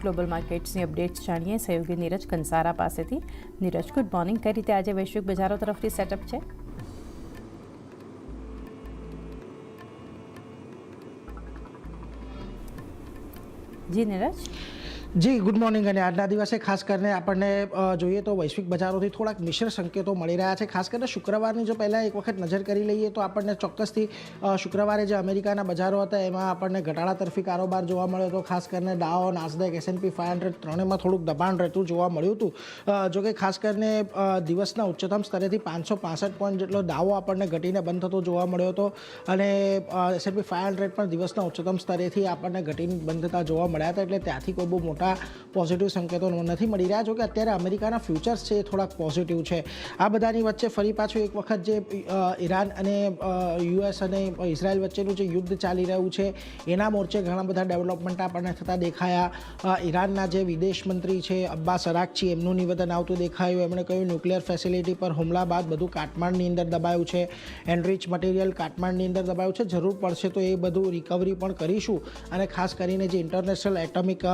Global માર્કેટ્સની updates જાણીએ સહયોગી નીરજ કંસારા પાસેથી। Neeraj, good morning. કઈ રીતે આજે વૈશ્વિક બજારો તરફથી સેટઅપ છે? જી નીરજ। જી ગુડ મોર્નિંગ। અને આજના દિવસે ખાસ કરીને આપણને જોઈએ તો વૈશ્વિક બજારોથી થોડાક મિશ્ર સંકેતો મળી રહ્યા છે। ખાસ કરીને શુક્રવારની જો પહેલાં એક વખત નજર કરી લઈએ તો આપણને ચોક્કસથી શુક્રવારે જે અમેરિકાના બજારો હતા એમાં આપણને ઘટાડા તરફી કારોબાર જોવા મળ્યો હતો। ખાસ કરીને ડાઉ, નાસ્ડેક, S&P 500 ત્રણેયમાં થોડુંક દબાણ રહેતું જોવા મળ્યું હતું। જોકે ખાસ કરીને દિવસના ઉચ્ચતમ સ્તરેથી 565 પોઈન્ટ જેટલો દાવો આપણને ઘટીને બંધ થતો જોવા મળ્યો હતો અને S&P 500 પણ દિવસના ઉચ્ચતમ સ્તરેથી આપણને ઘટીને બંધ થતા જોવા મળ્યા હતા। એટલે ત્યાંથી કોઈ બહુ મોટા પોઝિટિવ સંકેતો નથી મળી રહ્યા। જો કે અત્યારે અમેરિકાના ફ્યુચર્સ છે એ થોડાક પોઝિટિવ છે। આ બધાની વચ્ચે ફરી પાછું એક વખત જે ઈરાન અને US અને ઇઝરાયલ વચ્ચેનું જે યુદ્ધ ચાલી રહ્યું છે એના મોરચે ઘણા બધા ડેવલપમેન્ટ આપણને થતા દેખાયા। ઈરાનના જે વિદેશ મંત્રી છે અબ્બાસ અરાકચી, એમનું નિવેદન આવતું દેખાયું। એમણે કહ્યું ન્યુક્લિયર ફેસિલિટી પર હુમલા બાદ બધું કાટમાળની અંદર દબાયું છે, એનરિચ મટીરિયલ કાટમાળની અંદર દબાયું છે, જરૂર પડશે તો એ બધું રિકવરી પણ કરીશું અને ખાસ કરીને જે ઇન્ટરનેશનલ એટોમિક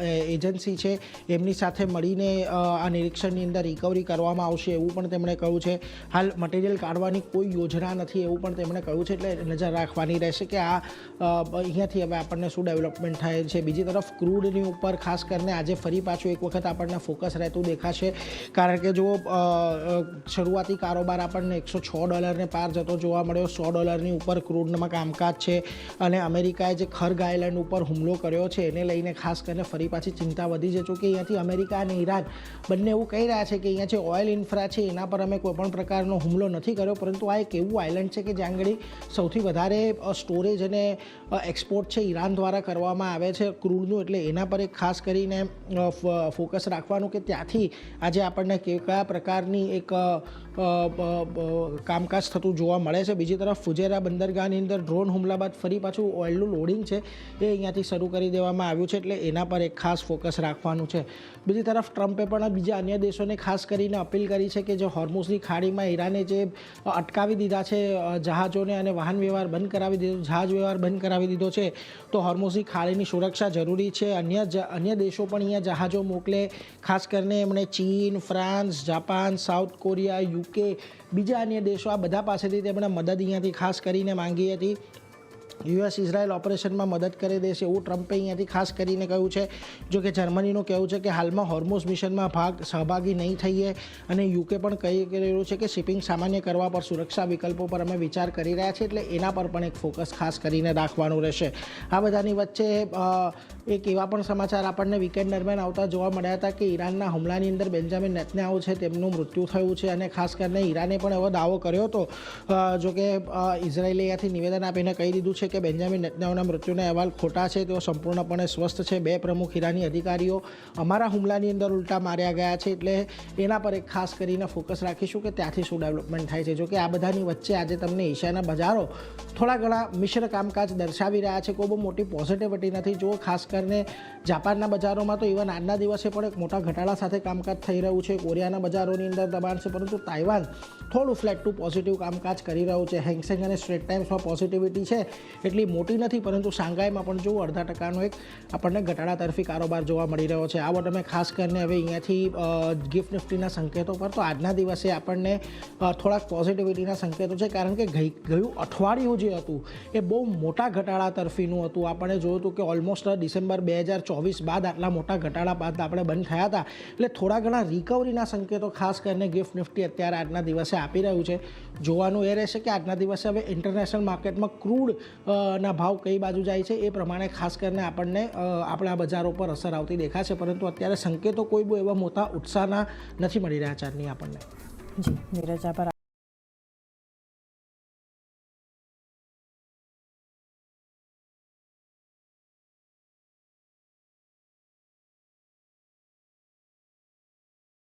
એજન્સી છે એમની સાથે મળીને આ નિરીક્ષણની અંદર રિકવરી કરવામાં આવશે એવું પણ તેમણે કહ્યું છે। હાલ મટીરિયલ કાઢવાની કોઈ યોજના નથી એવું પણ તેમણે કહ્યું છે। એટલે નજર રાખવાની રહેશે કે આ અહીંયાથી હવે આપણને શું ડેવલપમેન્ટ થાય છે। બીજી તરફ ક્રૂડની ઉપર ખાસ કરીને આજે ફરી પાછું એક વખત આપણને ફોકસ રહેતું દેખાશે, કારણ કે જો શરૂઆતી કારોબાર આપણને $106 પાર જતો જોવા મળ્યો। $100 ઉપર ક્રૂડમાં કામકાજ છે અને અમેરિકાએ જે ખર્ગ આઇલેન્ડ ઉપર હુમલો કર્યો છે એને લઈને ખાસ કરીને ફરી પાછી ચિંતા વધી છે। કે અહીંયાથી અમેરિકા અને ઈરાન બંને એવું કહી રહ્યા છે કે અહીંયા જે ઓઇલ ઇન્ફ્રા છે એના પર અમે કોઈપણ પ્રકારનો હુમલો નથી કર્યો, પરંતુ આ એક એવું આઇલેન્ડ છે કે જ્યાં આગળ સૌથી વધારે સ્ટોરેજ અને એક્સપોર્ટ છે ઈરાન દ્વારા કરવામાં આવે છે ક્રૂડનું। એટલે એના પર એક ખાસ કરીને ફોકસ રાખવાનું કે ત્યાંથી આજે આપણને કયા પ્રકારની એક કામકાજ થતું જોવા મળે છે। બીજી તરફ ફુજેરા બંદરગાહની અંદર ડ્રોન હુમલા બાદ ફરી પાછું ઓઇલનું લોડિંગ છે એ અહીંયાથી શરૂ કરી દેવામાં આવ્યું છે, એટલે એના પર એક ખાસ ફોકસ રાખવાનું છે। બીજી તરફ ટ્રમ્પે પણ બીજા અન્ય દેશોને ખાસ કરીને અપીલ કરી છે કે જે હોર્મુઝની ખાડીમાં ઈરાને જે અટકાવી દીધા છે જહાજોને અને વાહન વ્યવહાર બંધ કરાવી દીધો, જહાજ વ્યવહાર બંધ કરાવી દીધો છે, તો હોર્મુઝની ખાડીની સુરક્ષા જરૂરી છે। અન્ય દેશો પણ અહીંયા જહાજો મોકલે। ખાસ કરીને એમણે ચીન, France, Japan, south Korea, UK, બીજા અન્ય દેશો આ બધા પાસેથી તેમણે મદદ અહીંયાથી ખાસ કરીને માંગી હતી। US ઇઝરાયલ ઓપરેશનમાં મદદ કરી દેશે એવું ટ્રમ્પે અહીંયાથી ખાસ કરીને કહ્યું છે। જો કે જર્મનીનું કહેવું છે કે હાલમાં હોર્મુઝ મિશનમાં સહભાગી નહીં થઈએ અને UK પણ કહી રહ્યું છે કે શિપિંગ સામાન્ય કરવા પર સુરક્ષા વિકલ્પો પર અમે વિચાર કરી રહ્યા છીએ, એટલે એના પર પણ એક ફોકસ ખાસ કરીને રાખવાનું રહેશે। આ બધાની વચ્ચે એક એવા પણ સમાચાર આપણને વીકેન્ડ દરમિયાન આવતા જોવા મળ્યા હતા કે ઈરાનના હુમલાની અંદર બેન્જામિન નેતન્યાહુ છે તેમનું મૃત્યુ થયું છે અને ખાસ કરીને ઈરાને પણ એવો દાવો કર્યો હતો। જો કે ઇઝરાયેલે અહીંયાથી નિવેદન આપીને કહી દીધું છે કે બેન્જામિન નેતન્યાહુના મૃત્યુના અહેવાલ ખોટા છે, તેઓ સંપૂર્ણપણે સ્વસ્થ છે। 2 પ્રમુખ ઈરાની અધિકારીઓ અમારા હુમલાની અંદર ઉલટા માર્યા ગયા છે, એટલે એના પર એક ખાસ કરીને ફોકસ રાખીશું કે ત્યાંથી શું ડેવલપમેન્ટ થાય છે। જો કે આ બધાની વચ્ચે આજે તમને એશિયાના બજારો થોડા ઘણા મિશ્ર કામકાજ દર્શાવી રહ્યા છે, કોઈ બહુ મોટી પોઝિટિવિટી નથી। જો ખાસ કરીને જાપાનના બજારોમાં તો ઇવન આજના દિવસે પણ એક મોટા ઘટાડા સાથે કામકાજ થઈ રહ્યું છે। કોરિયાના બજારોની અંદર દબાણ છે, પરંતુ તાઇવાન થોડું ફ્લેટ ટુ પોઝિટિવ કામકાજ કરી રહ્યું છે। હેંગસેંગ અને સ્ટ્રેટ ટાઈમ્સમાં પોઝિટિવિટી છે એટલી મોટી નથી, પરંતુ શાંઘાઈમાં પણ જો 0.5% એક આપણને ઘટાડા તરફી કારોબાર જોવા મળી રહ્યો છે। આ તમે ખાસ કરીને હવે અહીંયાથી ગિફ્ટ નિફ્ટીના સંકેતો પર તો આજના દિવસે આપણને થોડાક પોઝિટિવિટીના સંકેતો છે, કારણ કે ગયું અઠવાડિયું જે હતું એ બહુ મોટા ઘટાડા તરફીનું હતું। આપણે જોયું હતું કે ઓલમોસ્ટ ડિસેમ્બર 2024 બાદ આટલા મોટા ઘટાડા બાદ આપણે બંધ થયા હતા, એટલે થોડા ઘણા રિકવરીના સંકેતો ખાસ કરીને ગિફ્ટ નિફ્ટી અત્યારે આજના દિવસે આપી રહ્યું છે। જોવાનું એ રહેશે કે આજના દિવસે હવે ઇન્ટરનેશનલ માર્કેટમાં ક્રૂડ ના ભાવ કઈ બાજુ જાય છે એ પ્રમાણે ખાસ કરીને આપણને આપણા બજારો પર અસર આવતી દેખાશે, પરંતુ અત્યારે સંકેતો કોઈ બહુ એવા મોટા ઉત્સાહના નથી મળી રહ્યા ચારની આપણને। જી નીરજ, આભાર।